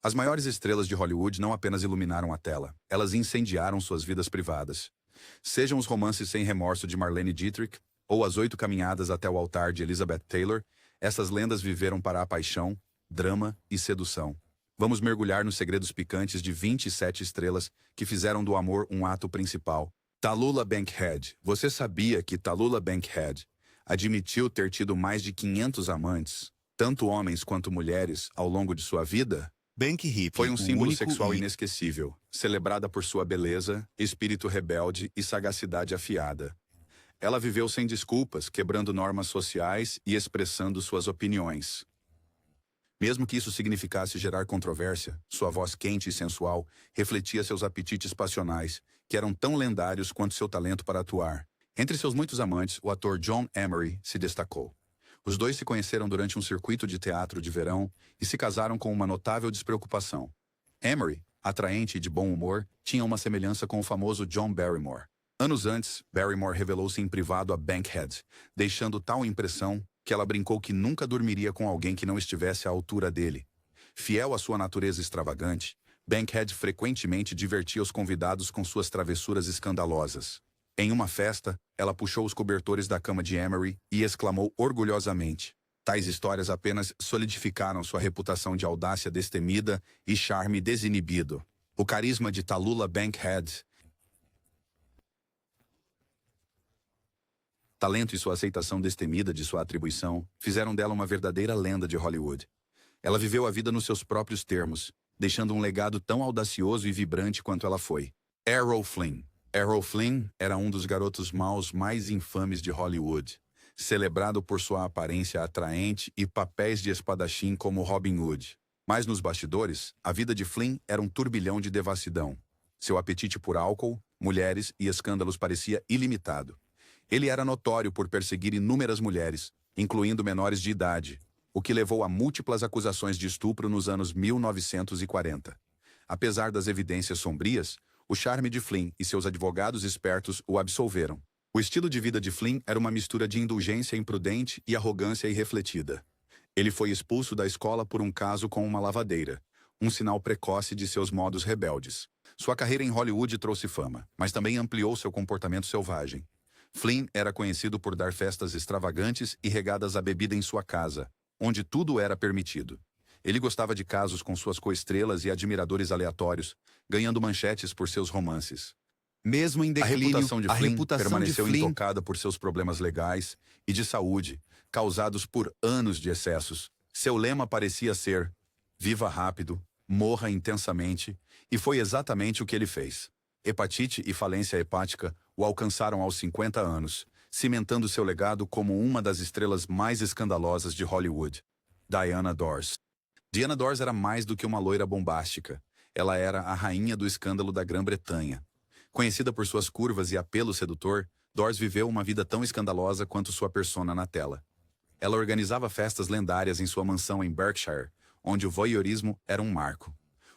As maiores estrelas de Hollywood não apenas iluminaram a tela, elas incendiaram suas vidas privadas. Sejam os romances sem remorso de Marlene Dietrich ou as 8 caminhadas até o altar de Elizabeth Taylor, essas lendas viveram para a paixão, drama e sedução. Vamos mergulhar nos segredos picantes de 27 estrelas que fizeram do amor um ato principal. Tallulah Bankhead. Você sabia que Tallulah Bankhead admitiu ter tido mais de 500 amantes, tanto homens quanto mulheres, ao longo de sua vida? Foi um símbolo sexual inesquecível, celebrada por sua beleza, espírito rebelde e sagacidade afiada. Ela viveu sem desculpas, quebrando normas sociais e expressando suas opiniões. Mesmo que isso significasse gerar controvérsia, sua voz quente e sensual refletia seus apetites passionais, que eram tão lendários quanto seu talento para atuar. Entre seus muitos amantes, o ator John Emery se destacou. Os dois se conheceram durante um circuito de teatro de verão e se casaram com uma notável despreocupação. Emery, atraente e de bom humor, tinha uma semelhança com o famoso John Barrymore. Anos antes, Barrymore revelou-se em privado a Bankhead, deixando tal impressão que ela brincou que nunca dormiria com alguém que não estivesse à altura dele. Fiel à sua natureza extravagante, Bankhead frequentemente divertia os convidados com suas travessuras escandalosas. Em uma festa, ela puxou os cobertores da cama de Emery e exclamou orgulhosamente. Tais histórias apenas solidificaram sua reputação de audácia destemida e charme desinibido. O carisma de Tallulah Bankhead, talento e sua aceitação destemida de sua atribuição fizeram dela uma verdadeira lenda de Hollywood. Ela viveu a vida nos seus próprios termos, deixando um legado tão audacioso e vibrante quanto ela foi. Errol Flynn. Errol Flynn era um dos garotos maus mais infames de Hollywood, celebrado por sua aparência atraente e papéis de espadachim como Robin Hood. Mas nos bastidores, a vida de Flynn era um turbilhão de devassidão. Seu apetite por álcool, mulheres e escândalos parecia ilimitado. Ele era notório por perseguir inúmeras mulheres, incluindo menores de idade, o que levou a múltiplas acusações de estupro nos anos 1940. Apesar das evidências sombrias, o charme de Flynn e seus advogados espertos o absolveram. O estilo de vida de Flynn era uma mistura de indulgência imprudente e arrogância irrefletida. Ele foi expulso da escola por um caso com uma lavadeira, um sinal precoce de seus modos rebeldes. Sua carreira em Hollywood trouxe fama, mas também ampliou seu comportamento selvagem. Flynn era conhecido por dar festas extravagantes e regadas à bebida em sua casa, onde tudo era permitido. Ele gostava de casos com suas coestrelas e admiradores aleatórios, ganhando manchetes por seus romances. Mesmo em declínio, a reputação de Flynn permaneceu intocada por seus problemas legais e de saúde, causados por anos de excessos. Seu lema parecia ser: viva rápido, morra intensamente, e foi exatamente o que ele fez. Hepatite e falência hepática o alcançaram aos 50 anos, cimentando seu legado como uma das estrelas mais escandalosas de Hollywood. Diana Dors. Diana Dors era mais do que uma loira bombástica. Ela era a rainha do escândalo da Grã-Bretanha. Conhecida por suas curvas e apelo sedutor, Dors viveu uma vida tão escandalosa quanto sua persona na tela. Ela organizava festas lendárias em sua mansão em Berkshire, onde o voyeurismo era um marco.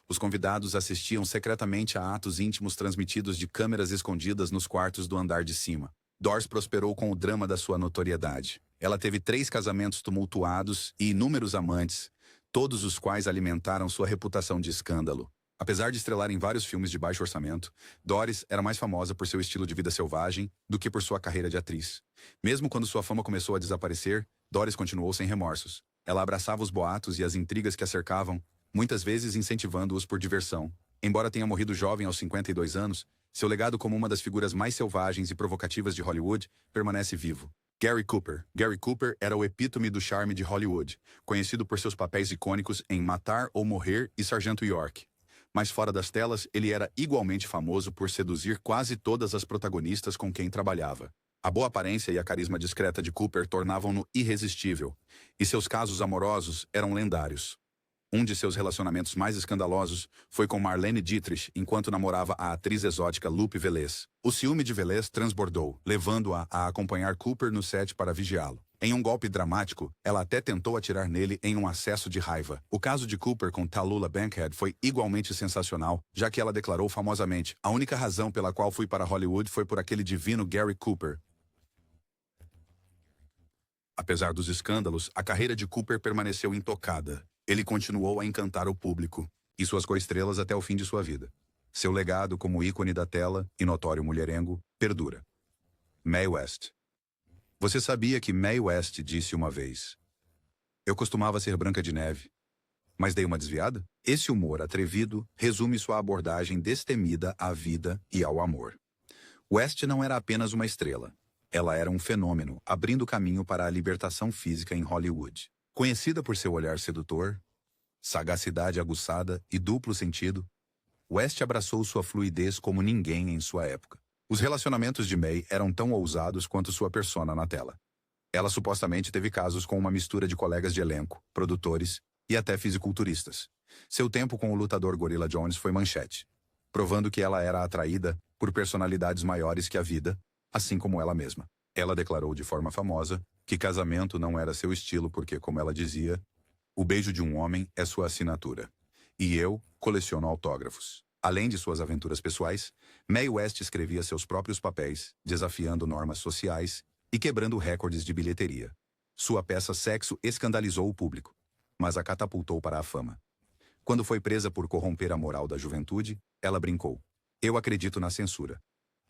Os convidados assistiam secretamente a atos íntimos transmitidos de câmeras escondidas nos quartos do andar de cima. Dors prosperou com o drama da sua notoriedade. Ela teve 3 casamentos tumultuados e inúmeros amantes, todos os quais alimentaram sua reputação de escândalo. Apesar de estrelar em vários filmes de baixo orçamento, Doris era mais famosa por seu estilo de vida selvagem do que por sua carreira de atriz. Mesmo quando sua fama começou a desaparecer, Doris continuou sem remorsos. Ela abraçava os boatos e as intrigas que a cercavam, muitas vezes incentivando-os por diversão. Embora tenha morrido jovem aos 52 anos, seu legado como uma das figuras mais selvagens e provocativas de Hollywood permanece vivo. Gary Cooper. Gary Cooper era o epítome do charme de Hollywood, conhecido por seus papéis icônicos em Matar ou Morrer e Sargento York. Mas fora das telas, ele era igualmente famoso por seduzir quase todas as protagonistas com quem trabalhava. A boa aparência e a carisma discreta de Cooper tornavam-no irresistível, e seus casos amorosos eram lendários. Um de seus relacionamentos mais escandalosos foi com Marlene Dietrich enquanto namorava a atriz exótica Lupe Velez. O ciúme de Velez transbordou, levando-a a acompanhar Cooper no set para vigiá-lo. Em um golpe dramático, ela até tentou atirar nele em um acesso de raiva. O caso de Cooper com Tallulah Bankhead foi igualmente sensacional, já que ela declarou famosamente: "A única razão pela qual fui para Hollywood foi por aquele divino Gary Cooper." Apesar dos escândalos, a carreira de Cooper permaneceu intocada. Ele continuou a encantar o público. e suas coestrelas até o fim de sua vida. Seu legado como ícone da tela e notório mulherengo perdura. Mae West. Você sabia que Mae West disse uma vez: "Eu costumava ser Branca de Neve, mas dei uma desviada"? Esse humor atrevido resume sua abordagem destemida à vida e ao amor. West não era apenas uma estrela. Ela era um fenômeno, abrindo caminho para a libertação física em Hollywood. Conhecida por seu olhar sedutor, sagacidade aguçada e duplo sentido, West abraçou sua fluidez como ninguém em sua época. Os relacionamentos de Mae eram tão ousados quanto sua persona na tela. Ela supostamente teve casos com uma mistura de colegas de elenco, produtores e até fisiculturistas. Seu tempo com o lutador Gorilla Jones foi manchete, provando que ela era atraída por personalidades maiores que a vida, assim como ela mesma. Ela declarou de forma famosa que casamento não era seu estilo porque, como ela dizia, o beijo de um homem é sua assinatura. E eu coleciono autógrafos. Além de suas aventuras pessoais, Mae West escrevia seus próprios papéis, desafiando normas sociais e quebrando recordes de bilheteria. Sua peça Sexo escandalizou o público, mas a catapultou para a fama. Quando foi presa por corromper a moral da juventude, ela brincou: "Eu acredito na censura.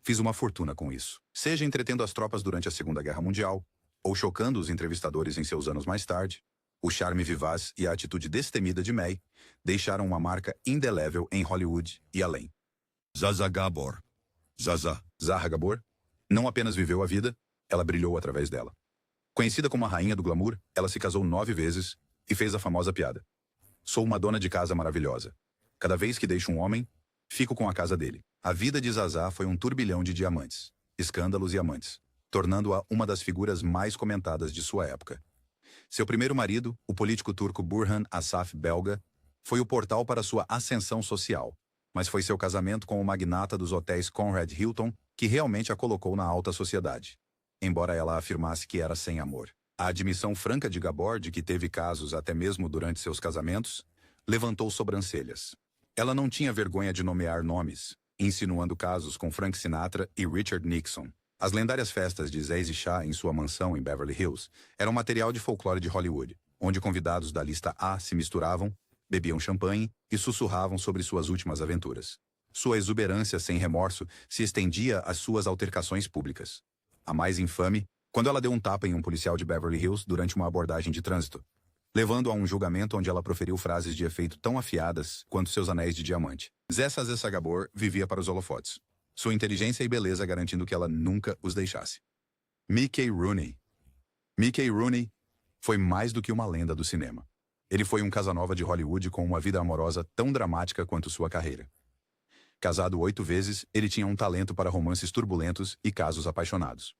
Fiz uma fortuna com isso." Seja entretendo as tropas durante a Segunda Guerra Mundial, ou chocando os entrevistadores em seus anos mais tarde, o charme vivaz e a atitude destemida de Mae deixaram uma marca indelével em Hollywood e além. Zsa Gabor. Zsa Gabor não apenas viveu a vida, ela brilhou através dela. Conhecida como a rainha do glamour, ela se casou 9 vezes e fez a famosa piada: "Sou uma dona de casa maravilhosa. Cada vez que deixo um homem, fico com a casa dele." A vida de Zsa foi um turbilhão de diamantes, escândalos e amantes, tornando-a uma das figuras mais comentadas de sua época. Seu primeiro marido, o político turco Burhan Asaf Belga, foi o portal para sua ascensão social, mas foi seu casamento com o magnata dos hotéis Conrad Hilton que realmente a colocou na alta sociedade, embora ela afirmasse que era sem amor. A admissão franca de Gabor de que teve casos até mesmo durante seus casamentos levantou sobrancelhas. Ela não tinha vergonha de nomear nomes, insinuando casos com Frank Sinatra e Richard Nixon. As lendárias festas de Zazie Shah em sua mansão em Beverly Hills eram material de folclore de Hollywood, onde convidados da lista A se misturavam, bebiam champanhe e sussurravam sobre suas últimas aventuras. Sua exuberância sem remorso se estendia às suas altercações públicas. A mais infame, quando ela deu um tapa em um policial de Beverly Hills durante uma abordagem de trânsito, levando a um julgamento onde ela proferiu frases de efeito tão afiadas quanto seus anéis de diamante. Zsa Gabor vivia para os holofotes, sua inteligência e beleza garantindo que ela nunca os deixasse. Mickey Rooney. Mickey Rooney foi mais do que uma lenda do cinema. Ele foi um Casanova de Hollywood com uma vida amorosa tão dramática quanto sua carreira. Casado 8 vezes, ele tinha um talento para romances turbulentos e casos apaixonados.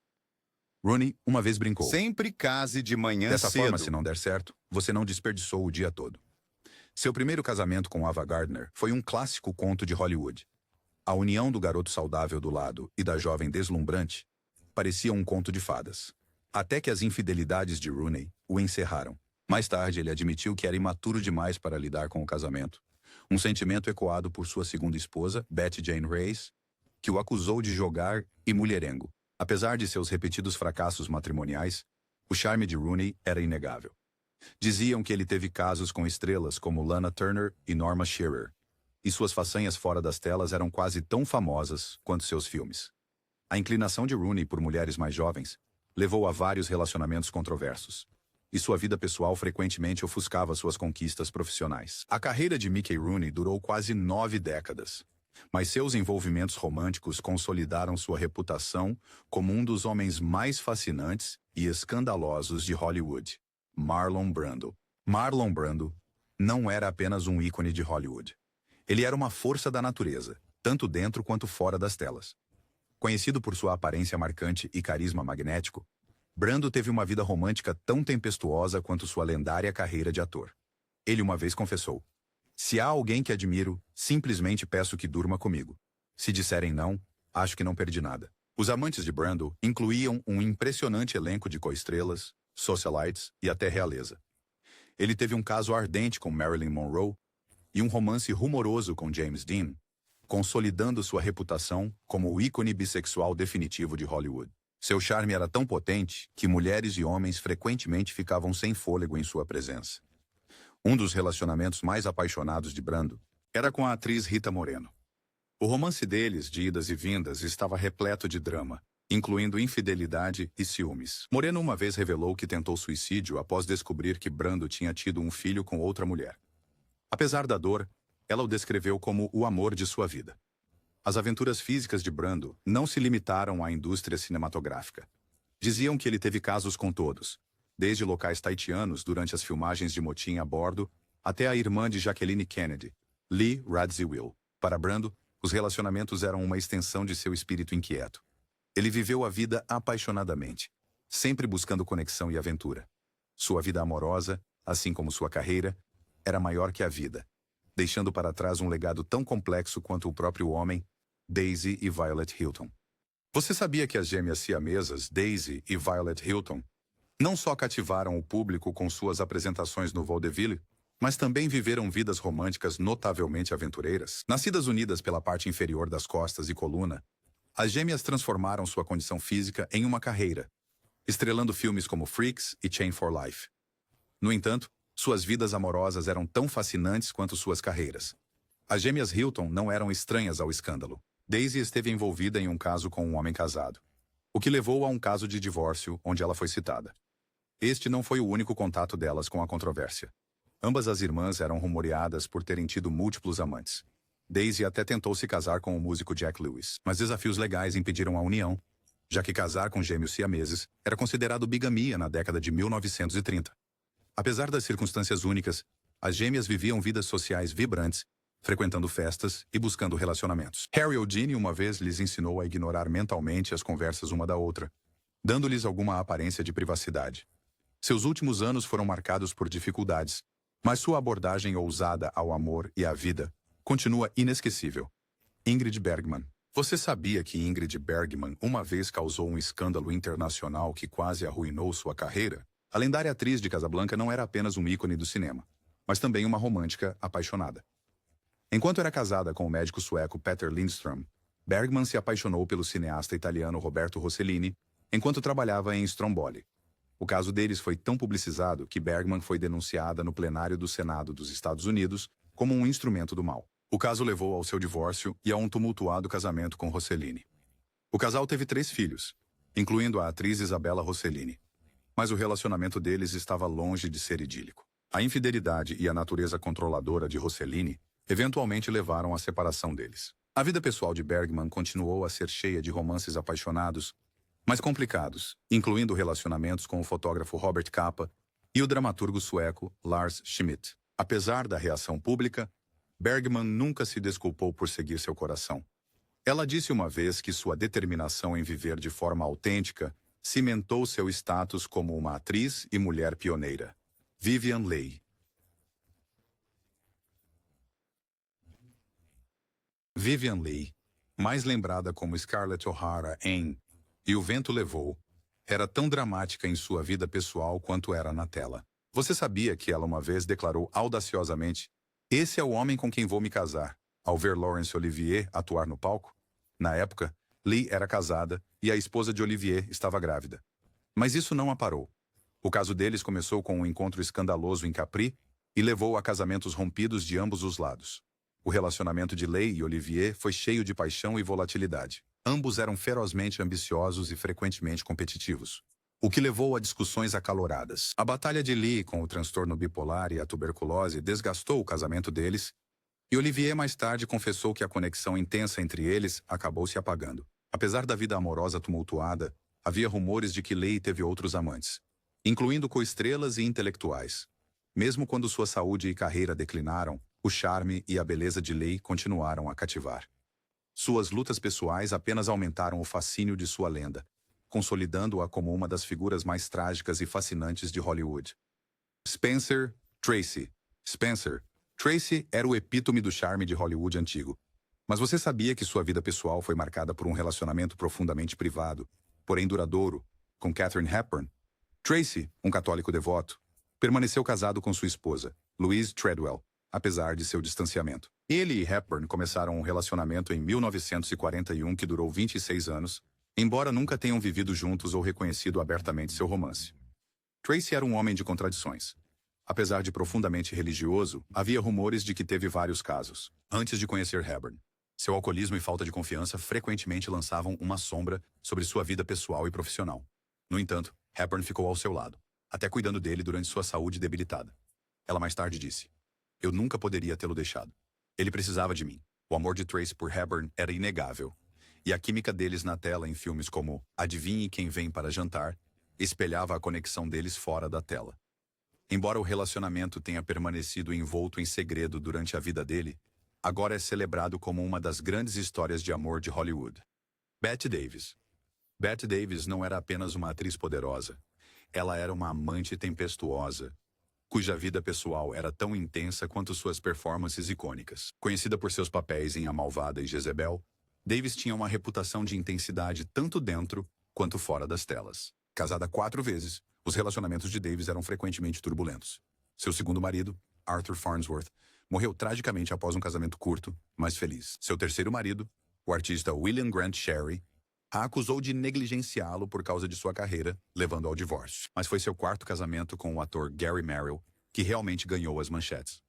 Rooney uma vez brincou: "Sempre case de manhã dessa cedo." forma, se não der certo, você não desperdiçou o dia todo. Seu primeiro casamento com Ava Gardner foi um clássico conto de Hollywood. A união do garoto saudável do lado e da jovem deslumbrante parecia um conto de fadas. Até que as infidelidades de Rooney o encerraram. Mais tarde, ele admitiu que era imaturo demais para lidar com o casamento. Um sentimento ecoado por sua segunda esposa, Betty Jane Reyes, que o acusou de jogar e mulherengo. Apesar de seus repetidos fracassos matrimoniais, o charme de Rooney era inegável. Diziam que ele teve casos com estrelas como Lana Turner e Norma Shearer, e suas façanhas fora das telas eram quase tão famosas quanto seus filmes. A inclinação de Rooney por mulheres mais jovens levou a vários relacionamentos controversos, e sua vida pessoal frequentemente ofuscava suas conquistas profissionais. A carreira de Mickey Rooney durou quase 9 décadas, mas seus envolvimentos românticos consolidaram sua reputação como um dos homens mais fascinantes e escandalosos de Hollywood. Marlon Brando. Marlon Brando não era apenas um ícone de Hollywood. Ele era uma força da natureza, tanto dentro quanto fora das telas. Conhecido por sua aparência marcante e carisma magnético, Brando teve uma vida romântica tão tempestuosa quanto sua lendária carreira de ator. Ele uma vez confessou: "Se há alguém que admiro, simplesmente peço que durma comigo. Se disserem não, acho que não perdi nada." Os amantes de Brando incluíam um impressionante elenco de coestrelas, socialites e até realeza. Ele teve um caso ardente com Marilyn Monroe e um romance rumoroso com James Dean, consolidando sua reputação como o ícone bissexual definitivo de Hollywood. Seu charme era tão potente que mulheres e homens frequentemente ficavam sem fôlego em sua presença. Um dos relacionamentos mais apaixonados de Brando era com a atriz Rita Moreno. O romance deles, de idas e vindas, estava repleto de drama, incluindo infidelidade e ciúmes. Moreno uma vez revelou que tentou suicídio após descobrir que Brando tinha tido um filho com outra mulher. Apesar da dor, ela o descreveu como o amor de sua vida. As aventuras físicas de Brando não se limitaram à indústria cinematográfica. Diziam que ele teve casos com todos, desde locais taitianos durante as filmagens de motim a bordo, até a irmã de Jacqueline Kennedy, Lee Radziwill. Para Brando, os relacionamentos eram uma extensão de seu espírito inquieto. Ele viveu a vida apaixonadamente, sempre buscando conexão e aventura. Sua vida amorosa, assim como sua carreira, era maior que a vida, deixando para trás um legado tão complexo quanto o próprio homem, Daisy e Violet Hilton. Você sabia que as gêmeas siamesas, Daisy e Violet Hilton, não só cativaram o público com suas apresentações no vaudeville, mas também viveram vidas românticas notavelmente aventureiras? Nascidas unidas pela parte inferior das costas e coluna, as gêmeas transformaram sua condição física em uma carreira, estrelando filmes como Freaks e Chain for Life. No entanto, suas vidas amorosas eram tão fascinantes quanto suas carreiras. As gêmeas Hilton não eram estranhas ao escândalo. Daisy esteve envolvida em um caso com um homem casado, o que levou a um caso de divórcio onde ela foi citada. Este não foi o único contato delas com a controvérsia. Ambas as irmãs eram rumoreadas por terem tido múltiplos amantes. Daisy até tentou se casar com o músico Jack Lewis, mas desafios legais impediram a união, já que casar com gêmeos siameses era considerado bigamia na década de 1930. Apesar das circunstâncias únicas, as gêmeas viviam vidas sociais vibrantes, frequentando festas e buscando relacionamentos. Harry Houdini uma vez lhes ensinou a ignorar mentalmente as conversas uma da outra, dando-lhes alguma aparência de privacidade. Seus últimos anos foram marcados por dificuldades, mas sua abordagem ousada ao amor e à vida continua inesquecível. Ingrid Bergman. Você sabia que Ingrid Bergman uma vez causou um escândalo internacional que quase arruinou sua carreira? A lendária atriz de Casablanca não era apenas um ícone do cinema, mas também uma romântica apaixonada. Enquanto era casada com o médico sueco Peter Lindström, Bergman se apaixonou pelo cineasta italiano Roberto Rossellini enquanto trabalhava em Stromboli. O caso deles foi tão publicizado que Bergman foi denunciada no plenário do Senado dos Estados Unidos como um instrumento do mal. O caso levou ao seu divórcio e a um tumultuado casamento com Rossellini. O casal teve 3 filhos, incluindo a atriz Isabella Rossellini. Mas o relacionamento deles estava longe de ser idílico. A infidelidade e a natureza controladora de Rossellini eventualmente levaram à separação deles. A vida pessoal de Bergman continuou a ser cheia de romances apaixonados, mas complicados, incluindo relacionamentos com o fotógrafo Robert Capa e o dramaturgo sueco Lars Schmidt. Apesar da reação pública, Bergman nunca se desculpou por seguir seu coração. Ela disse uma vez que sua determinação em viver de forma autêntica cimentou seu status como uma atriz e mulher pioneira. Vivien Leigh. Vivien Leigh, mais lembrada como Scarlett O'Hara em E o Vento Levou, era tão dramática em sua vida pessoal quanto era na tela. Você sabia que ela uma vez declarou audaciosamente: "Esse é o homem com quem vou me casar", ao ver Laurence Olivier atuar no palco? Na época, Leigh era casada e a esposa de Olivier estava grávida. Mas isso não a parou. O caso deles começou com um encontro escandaloso em Capri e levou a casamentos rompidos de ambos os lados. O relacionamento de Leigh e Olivier foi cheio de paixão e volatilidade. Ambos eram ferozmente ambiciosos e frequentemente competitivos, o que levou a discussões acaloradas. A batalha de Leigh com o transtorno bipolar e a tuberculose desgastou o casamento deles, e Olivier mais tarde confessou que a conexão intensa entre eles acabou se apagando. Apesar da vida amorosa tumultuada, havia rumores de que Leigh teve outros amantes, incluindo coestrelas e intelectuais. Mesmo quando sua saúde e carreira declinaram, o charme e a beleza de Leigh continuaram a cativar. Suas lutas pessoais apenas aumentaram o fascínio de sua lenda, consolidando-a como uma das figuras mais trágicas e fascinantes de Hollywood. Spencer Tracy. Spencer Tracy era o epítome do charme de Hollywood antigo. Mas você sabia que sua vida pessoal foi marcada por um relacionamento profundamente privado, porém duradouro, com Katharine Hepburn? Tracy, um católico devoto, permaneceu casado com sua esposa, Louise Treadwell, apesar de seu distanciamento. Ele e Hepburn começaram um relacionamento em 1941 que durou 26 anos, embora nunca tenham vivido juntos ou reconhecido abertamente seu romance. Tracy era um homem de contradições. Apesar de profundamente religioso, havia rumores de que teve vários casos. Antes de conhecer Hepburn, seu alcoolismo e falta de confiança frequentemente lançavam uma sombra sobre sua vida pessoal e profissional. No entanto, Hepburn ficou ao seu lado, até cuidando dele durante sua saúde debilitada. Ela mais tarde disse: "Eu nunca poderia tê-lo deixado. Ele precisava de mim." O amor de Tracy por Hepburn era inegável, e a química deles na tela em filmes como Adivinhe Quem Vem para Jantar espelhava a conexão deles fora da tela. Embora o relacionamento tenha permanecido envolto em segredo durante a vida dele, agora é celebrado como uma das grandes histórias de amor de Hollywood. Bette Davis. Bette Davis não era apenas uma atriz poderosa. Ela era uma amante tempestuosa, cuja vida pessoal era tão intensa quanto suas performances icônicas. Conhecida por seus papéis em A Malvada e Jezebel, Davis tinha uma reputação de intensidade tanto dentro quanto fora das telas. Casada 4 vezes, os relacionamentos de Davis eram frequentemente turbulentos. Seu segundo marido, Arthur Farnsworth, morreu tragicamente após um casamento curto, mas feliz. Seu terceiro marido, o artista William Grant Sherry, a acusou de negligenciá-lo por causa de sua carreira, levando ao divórcio. Mas foi seu quarto casamento com o ator Gary Merrill que realmente ganhou as manchetes.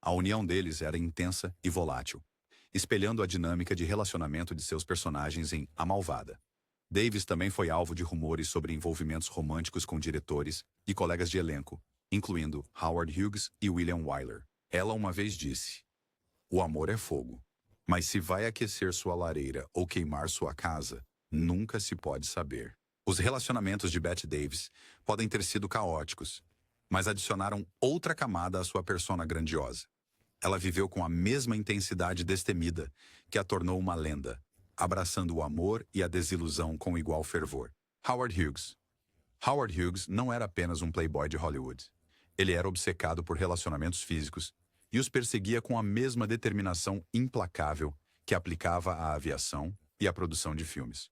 A união deles era intensa e volátil, espelhando a dinâmica de relacionamento de seus personagens em A Malvada. Davis também foi alvo de rumores sobre envolvimentos românticos com diretores e colegas de elenco, incluindo Howard Hughes e William Wyler. Ela uma vez disse: "O amor é fogo, mas se vai aquecer sua lareira ou queimar sua casa, nunca se pode saber." Os relacionamentos de Bette Davis podem ter sido caóticos, mas adicionaram outra camada à sua persona grandiosa. Ela viveu com a mesma intensidade destemida que a tornou uma lenda, abraçando o amor e a desilusão com igual fervor. Howard Hughes. Howard Hughes não era apenas um playboy de Hollywood. Ele era obcecado por relacionamentos físicos e os perseguia com a mesma determinação implacável que aplicava à aviação e à produção de filmes.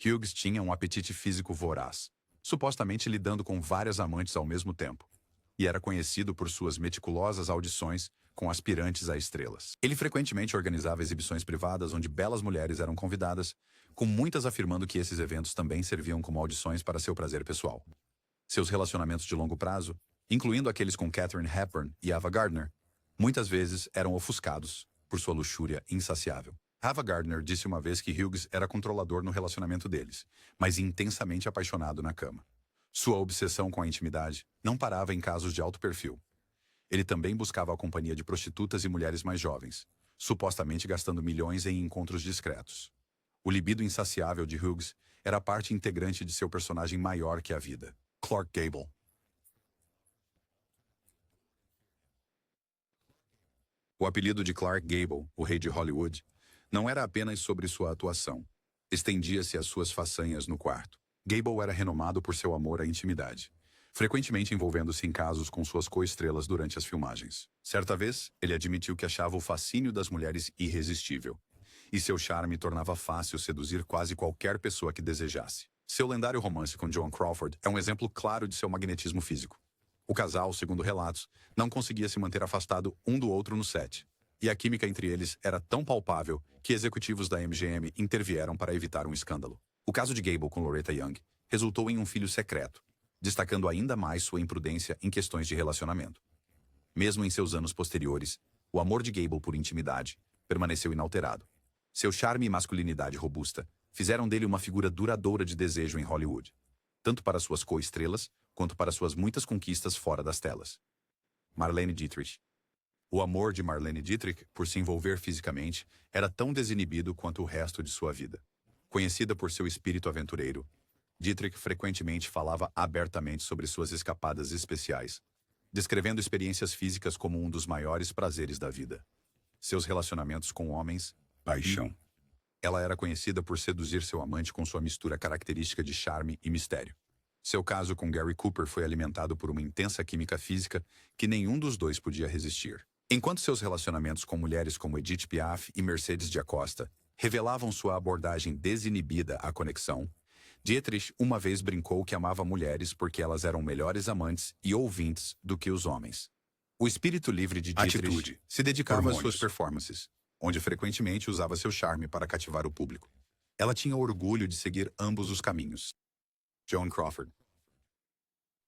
Hughes tinha um apetite físico voraz, supostamente lidando com várias amantes ao mesmo tempo, e era conhecido por suas meticulosas audições com aspirantes a estrelas. Ele frequentemente organizava exibições privadas onde belas mulheres eram convidadas, com muitas afirmando que esses eventos também serviam como audições para seu prazer pessoal. Seus relacionamentos de longo prazo, incluindo aqueles com Katharine Hepburn e Ava Gardner, muitas vezes eram ofuscados por sua luxúria insaciável. Ava Gardner disse uma vez que Hughes era controlador no relacionamento deles, mas intensamente apaixonado na cama. Sua obsessão com a intimidade não parava em casos de alto perfil. Ele também buscava a companhia de prostitutas e mulheres mais jovens, supostamente gastando milhões em encontros discretos. O libido insaciável de Hughes era parte integrante de seu personagem maior que a vida, Clark Gable. O apelido de Clark Gable, o rei de Hollywood, não era apenas sobre sua atuação. Estendia-se às suas façanhas no quarto. Gable era renomado por seu amor à intimidade, frequentemente envolvendo-se em casos com suas co-estrelas durante as filmagens. Certa vez, ele admitiu que achava o fascínio das mulheres irresistível, e seu charme tornava fácil seduzir quase qualquer pessoa que desejasse. Seu lendário romance com Joan Crawford é um exemplo claro de seu magnetismo físico. O casal, segundo relatos, não conseguia se manter afastado um do outro no set, e a química entre eles era tão palpável que executivos da MGM intervieram para evitar um escândalo. O caso de Gable com Loretta Young resultou em um filho secreto, destacando ainda mais sua imprudência em questões de relacionamento. Mesmo em seus anos posteriores, o amor de Gable por intimidade permaneceu inalterado. Seu charme e masculinidade robusta fizeram dele uma figura duradoura de desejo em Hollywood, tanto para suas co-estrelas quanto para suas muitas conquistas fora das telas. Marlene Dietrich. O amor de Marlene Dietrich por se envolver fisicamente era tão desinibido quanto o resto de sua vida. Conhecida por seu espírito aventureiro, Dietrich frequentemente falava abertamente sobre suas escapadas especiais, descrevendo experiências físicas como um dos maiores prazeres da vida. Seus relacionamentos com homens, paixão. Ela era conhecida por seduzir seu amante com sua mistura característica de charme e mistério. Seu caso com Gary Cooper foi alimentado por uma intensa química física que nenhum dos dois podia resistir. Enquanto seus relacionamentos com mulheres como Edith Piaf e Mercedes de Acosta revelavam sua abordagem desinibida à conexão, Dietrich uma vez brincou que amava mulheres porque elas eram melhores amantes e ouvintes do que os homens. O espírito livre de Dietrich se dedicava às suas performances, onde frequentemente usava seu charme para cativar o público. Ela tinha orgulho de seguir ambos os caminhos. Joan Crawford.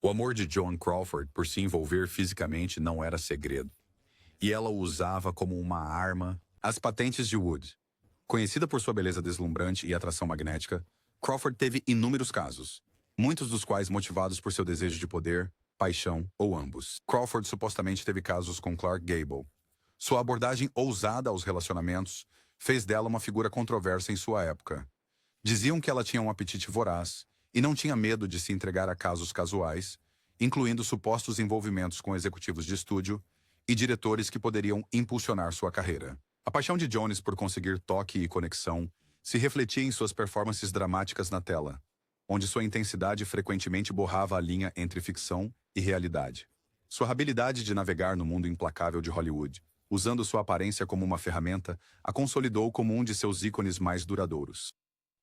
O amor de Joan Crawford por se envolver fisicamente não era segredo, e ela o usava como uma arma. As patentes de Wood. Conhecida por sua beleza deslumbrante e atração magnética, Crawford teve inúmeros casos, muitos dos quais motivados por seu desejo de poder, paixão ou ambos. Crawford supostamente teve casos com Clark Gable. Sua abordagem ousada aos relacionamentos fez dela uma figura controversa em sua época. Diziam que ela tinha um apetite voraz e não tinha medo de se entregar a casos casuais, incluindo supostos envolvimentos com executivos de estúdio e diretores que poderiam impulsionar sua carreira. A paixão de Jones por conseguir toque e conexão se refletia em suas performances dramáticas na tela, onde sua intensidade frequentemente borrava a linha entre ficção e realidade. Sua habilidade de navegar no mundo implacável de Hollywood, usando sua aparência como uma ferramenta, a consolidou como um de seus ícones mais duradouros.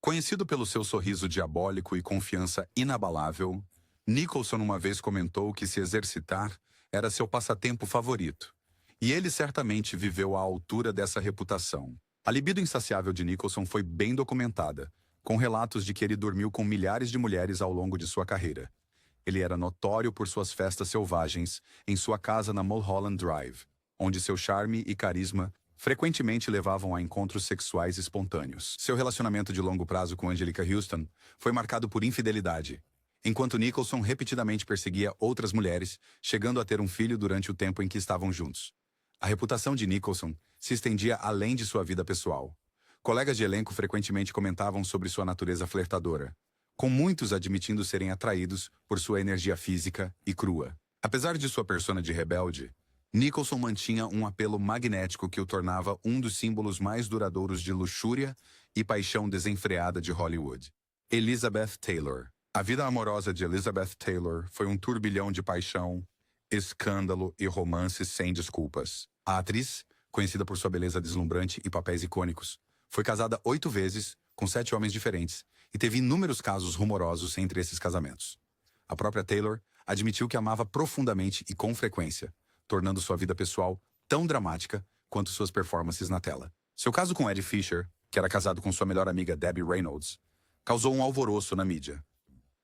Conhecido pelo seu sorriso diabólico e confiança inabalável, Nicholson uma vez comentou que se exercitar era seu passatempo favorito, e ele certamente viveu à altura dessa reputação. A libido insaciável de Nicholson foi bem documentada, com relatos de que ele dormiu com milhares de mulheres ao longo de sua carreira. Ele era notório por suas festas selvagens em sua casa na Mulholland Drive, onde seu charme e carisma frequentemente levavam a encontros sexuais espontâneos. Seu relacionamento de longo prazo com Angelica Houston foi marcado por infidelidade, enquanto Nicholson repetidamente perseguia outras mulheres, chegando a ter um filho durante o tempo em que estavam juntos. A reputação de Nicholson se estendia além de sua vida pessoal. Colegas de elenco frequentemente comentavam sobre sua natureza flertadora, com muitos admitindo serem atraídos por sua energia física e crua. Apesar de sua persona de rebelde, Nicholson mantinha um apelo magnético que o tornava um dos símbolos mais duradouros de luxúria e paixão desenfreada de Hollywood. Elizabeth Taylor. A vida amorosa de Elizabeth Taylor foi um turbilhão de paixão, escândalo e romances sem desculpas. A atriz, conhecida por sua beleza deslumbrante e papéis icônicos, foi casada 8 vezes, com 7 homens diferentes, e teve inúmeros casos rumorosos entre esses casamentos. A própria Taylor admitiu que amava profundamente e com frequência, tornando sua vida pessoal tão dramática quanto suas performances na tela. Seu caso com Eddie Fisher, que era casado com sua melhor amiga Debbie Reynolds, causou um alvoroço na mídia.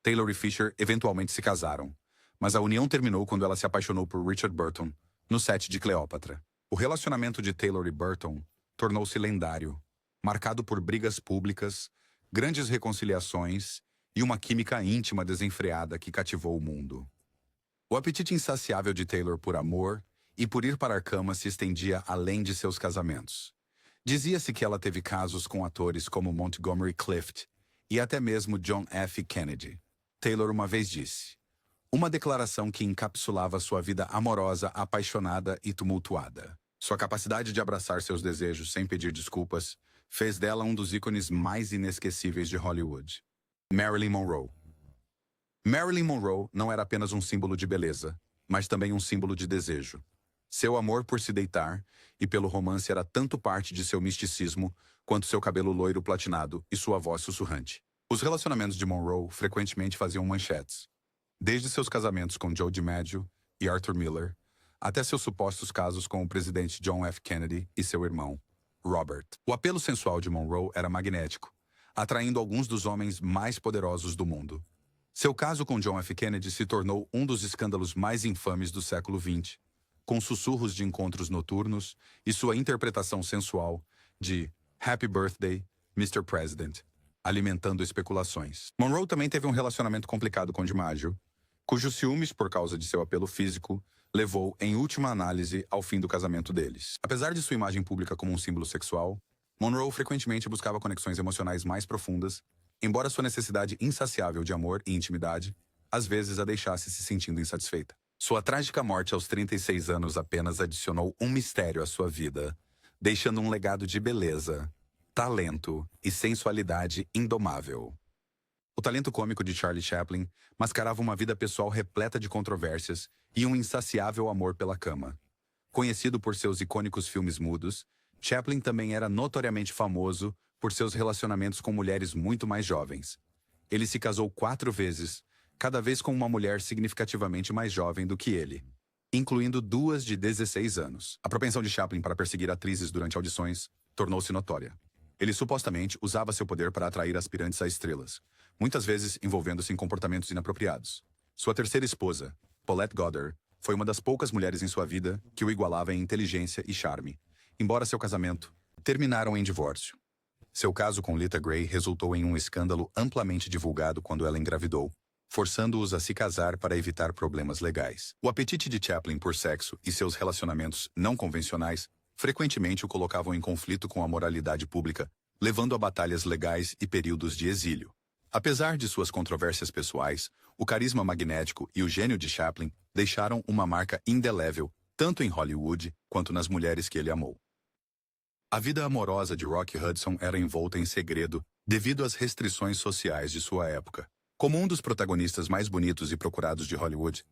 Taylor e Fisher eventualmente se casaram, mas a união terminou quando ela se apaixonou por Richard Burton, no set de Cleópatra. O relacionamento de Taylor e Burton tornou-se lendário, marcado por brigas públicas, grandes reconciliações e uma química íntima desenfreada que cativou o mundo. O apetite insaciável de Taylor por amor e por ir para a cama se estendia além de seus casamentos. Dizia-se que ela teve casos com atores como Montgomery Clift e até mesmo John F. Kennedy. Taylor uma vez disse, uma declaração que encapsulava sua vida amorosa, apaixonada e tumultuada. Sua capacidade de abraçar seus desejos sem pedir desculpas fez dela um dos ícones mais inesquecíveis de Hollywood. Marilyn Monroe. Marilyn Monroe não era apenas um símbolo de beleza, mas também um símbolo de desejo. Seu amor por se deitar e pelo romance era tanto parte de seu misticismo quanto seu cabelo loiro platinado e sua voz sussurrante. Os relacionamentos de Monroe frequentemente faziam manchetes, desde seus casamentos com Joe DiMaggio e Arthur Miller, até seus supostos casos com o presidente John F. Kennedy e seu irmão, Robert. O apelo sensual de Monroe era magnético, atraindo alguns dos homens mais poderosos do mundo. Seu caso com John F. Kennedy se tornou um dos escândalos mais infames do século XX, com sussurros de encontros noturnos e sua interpretação sensual de Happy Birthday, Mr. President, alimentando especulações. Monroe também teve um relacionamento complicado com DiMaggio, cujos ciúmes, por causa de seu apelo físico, levou, em última análise, ao fim do casamento deles. Apesar de sua imagem pública como um símbolo sexual, Monroe frequentemente buscava conexões emocionais mais profundas, embora sua necessidade insaciável de amor e intimidade, às vezes a deixasse se sentindo insatisfeita. Sua trágica morte aos 36 anos apenas adicionou um mistério à sua vida, deixando um legado de beleza, talento e sensualidade indomável. O talento cômico de Charlie Chaplin mascarava uma vida pessoal repleta de controvérsias e um insaciável amor pela cama. Conhecido por seus icônicos filmes mudos, Chaplin também era notoriamente famoso por seus relacionamentos com mulheres muito mais jovens. Ele se casou 4 vezes, cada vez com uma mulher significativamente mais jovem do que ele, incluindo 2 de 16 anos. A propensão de Chaplin para perseguir atrizes durante audições tornou-se notória. Ele supostamente usava seu poder para atrair aspirantes a estrelas, muitas vezes envolvendo-se em comportamentos inapropriados. Sua terceira esposa, Paulette Goddard, foi uma das poucas mulheres em sua vida que o igualava em inteligência e charme, embora seu casamento terminaram em divórcio. Seu caso com Lita Gray resultou em um escândalo amplamente divulgado quando ela engravidou, forçando-os a se casar para evitar problemas legais. O apetite de Chaplin por sexo e seus relacionamentos não convencionais frequentemente o colocavam em conflito com a moralidade pública, levando a batalhas legais e períodos de exílio. Apesar de suas controvérsias pessoais, o carisma magnético e o gênio de Chaplin deixaram uma marca indelével tanto em Hollywood quanto nas mulheres que ele amou. A vida amorosa de Rock Hudson era envolta em segredo devido às restrições sociais de sua época. Como um dos protagonistas mais bonitos e procurados de Hollywood,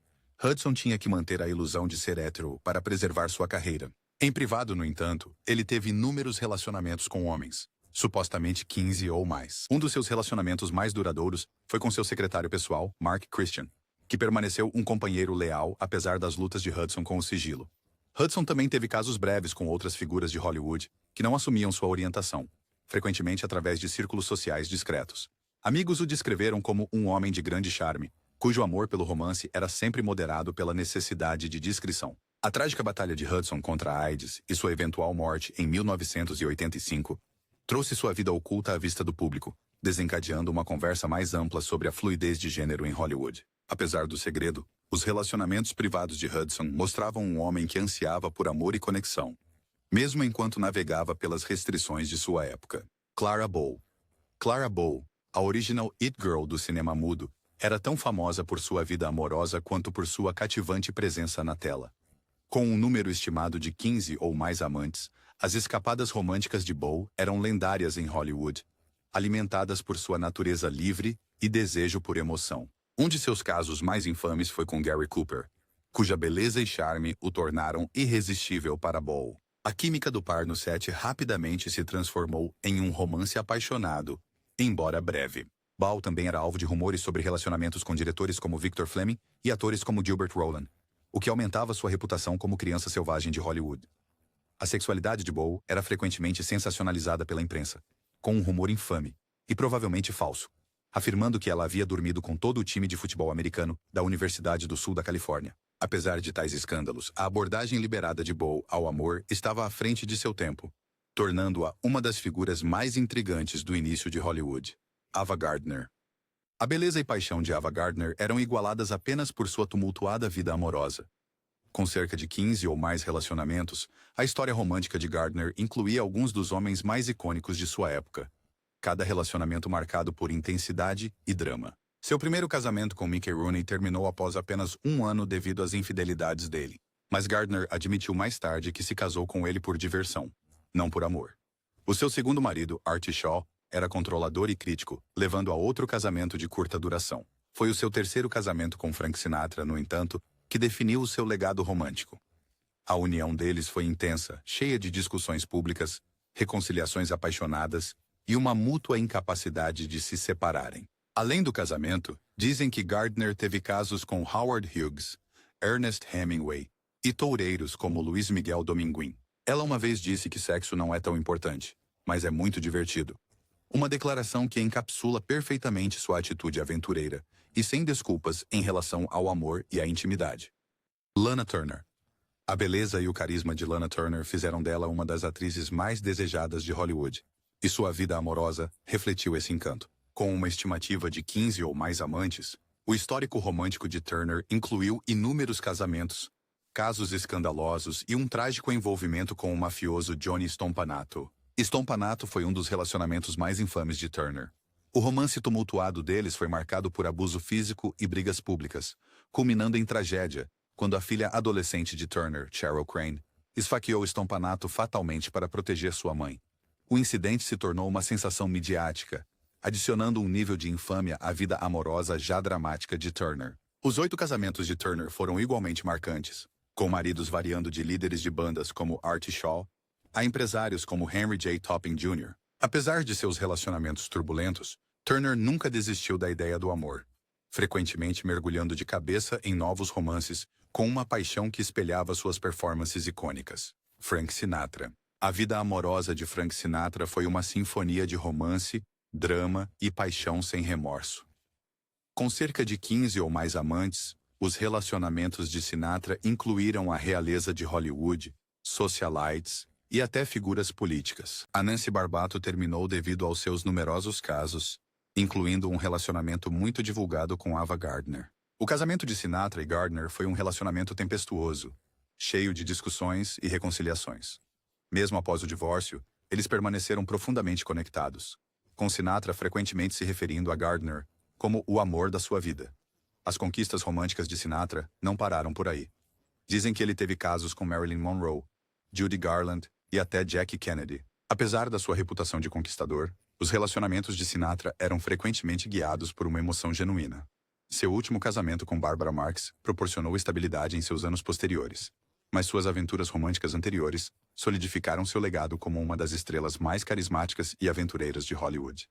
Hudson tinha que manter a ilusão de ser hétero para preservar sua carreira. Em privado, no entanto, ele teve inúmeros relacionamentos com homens, supostamente 15 ou mais. Um dos seus relacionamentos mais duradouros foi com seu secretário pessoal, Mark Christian, que permaneceu um companheiro leal apesar das lutas de Hudson com o sigilo. Hudson também teve casos breves com outras figuras de Hollywood que não assumiam sua orientação, frequentemente através de círculos sociais discretos. Amigos o descreveram como um homem de grande charme, cujo amor pelo romance era sempre moderado pela necessidade de discrição. A trágica batalha de Hudson contra a AIDS e sua eventual morte em 1985 trouxe sua vida oculta à vista do público, desencadeando uma conversa mais ampla sobre a fluidez de gênero em Hollywood. Apesar do segredo, os relacionamentos privados de Hudson mostravam um homem que ansiava por amor e conexão, mesmo enquanto navegava pelas restrições de sua época. Clara Bow. Clara Bow, a original It Girl do cinema mudo, era tão famosa por sua vida amorosa quanto por sua cativante presença na tela. Com um número estimado de 15 ou mais amantes, as escapadas românticas de Bow eram lendárias em Hollywood, alimentadas por sua natureza livre e desejo por emoção. Um de seus casos mais infames foi com Gary Cooper, cuja beleza e charme o tornaram irresistível para Bow. A química do par no set rapidamente se transformou em um romance apaixonado, embora breve. Bow também era alvo de rumores sobre relacionamentos com diretores como Victor Fleming e atores como Gilbert Roland, o que aumentava sua reputação como criança selvagem de Hollywood. A sexualidade de Bow era frequentemente sensacionalizada pela imprensa, com um rumor infame, e provavelmente falso, afirmando que ela havia dormido com todo o time de futebol americano da Universidade do Sul da Califórnia. Apesar de tais escândalos, a abordagem liberada de Bow ao amor estava à frente de seu tempo, tornando-a uma das figuras mais intrigantes do início de Hollywood. Ava Gardner. A beleza e paixão de Ava Gardner eram igualadas apenas por sua tumultuada vida amorosa. Com cerca de 15 ou mais relacionamentos, a história romântica de Gardner incluía alguns dos homens mais icônicos de sua época, cada relacionamento marcado por intensidade e drama. Seu primeiro casamento com Mickey Rooney terminou após apenas um ano devido às infidelidades dele, mas Gardner admitiu mais tarde que se casou com ele por diversão, não por amor. O seu segundo marido, Artie Shaw, era controlador e crítico, levando a outro casamento de curta duração. Foi o seu terceiro casamento com Frank Sinatra, no entanto, que definiu o seu legado romântico. A união deles foi intensa, cheia de discussões públicas, reconciliações apaixonadas e uma mútua incapacidade de se separarem. Além do casamento, dizem que Gardner teve casos com Howard Hughes, Ernest Hemingway e toureiros como Luiz Miguel Dominguín. Ela uma vez disse que sexo não é tão importante, mas é muito divertido. Uma declaração que encapsula perfeitamente sua atitude aventureira e sem desculpas em relação ao amor e à intimidade. Lana Turner. A beleza e o carisma de Lana Turner fizeram dela uma das atrizes mais desejadas de Hollywood, e sua vida amorosa refletiu esse encanto. Com uma estimativa de 15 ou mais amantes, o histórico romântico de Turner incluiu inúmeros casamentos, casos escandalosos e um trágico envolvimento com o mafioso Johnny Stompanato. Stompanato foi um dos relacionamentos mais infames de Turner. O romance tumultuado deles foi marcado por abuso físico e brigas públicas, culminando em tragédia, quando a filha adolescente de Turner, Cheryl Crane, esfaqueou Stompanato fatalmente para proteger sua mãe. O incidente se tornou uma sensação midiática, adicionando um nível de infâmia à vida amorosa já dramática de Turner. Os 8 casamentos de Turner foram igualmente marcantes, com maridos variando de líderes de bandas como Artie Shaw a empresários como Henry J. Topping Jr. Apesar de seus relacionamentos turbulentos, Turner nunca desistiu da ideia do amor, frequentemente mergulhando de cabeça em novos romances com uma paixão que espelhava suas performances icônicas. Frank Sinatra. A vida amorosa de Frank Sinatra foi uma sinfonia de romance, drama e paixão sem remorso. Com cerca de 15 ou mais amantes, os relacionamentos de Sinatra incluíram a realeza de Hollywood, socialites e até figuras políticas. A Nancy Barbato terminou devido aos seus numerosos casos, incluindo um relacionamento muito divulgado com Ava Gardner. O casamento de Sinatra e Gardner foi um relacionamento tempestuoso, cheio de discussões e reconciliações. Mesmo após o divórcio, eles permaneceram profundamente conectados, com Sinatra frequentemente se referindo a Gardner como o amor da sua vida. As conquistas românticas de Sinatra não pararam por aí. Dizem que ele teve casos com Marilyn Monroe, Judy Garland e até Jackie Kennedy. Apesar da sua reputação de conquistador, os relacionamentos de Sinatra eram frequentemente guiados por uma emoção genuína. Seu último casamento com Barbara Marx proporcionou estabilidade em seus anos posteriores, mas suas aventuras românticas anteriores solidificaram seu legado como uma das estrelas mais carismáticas e aventureiras de Hollywood.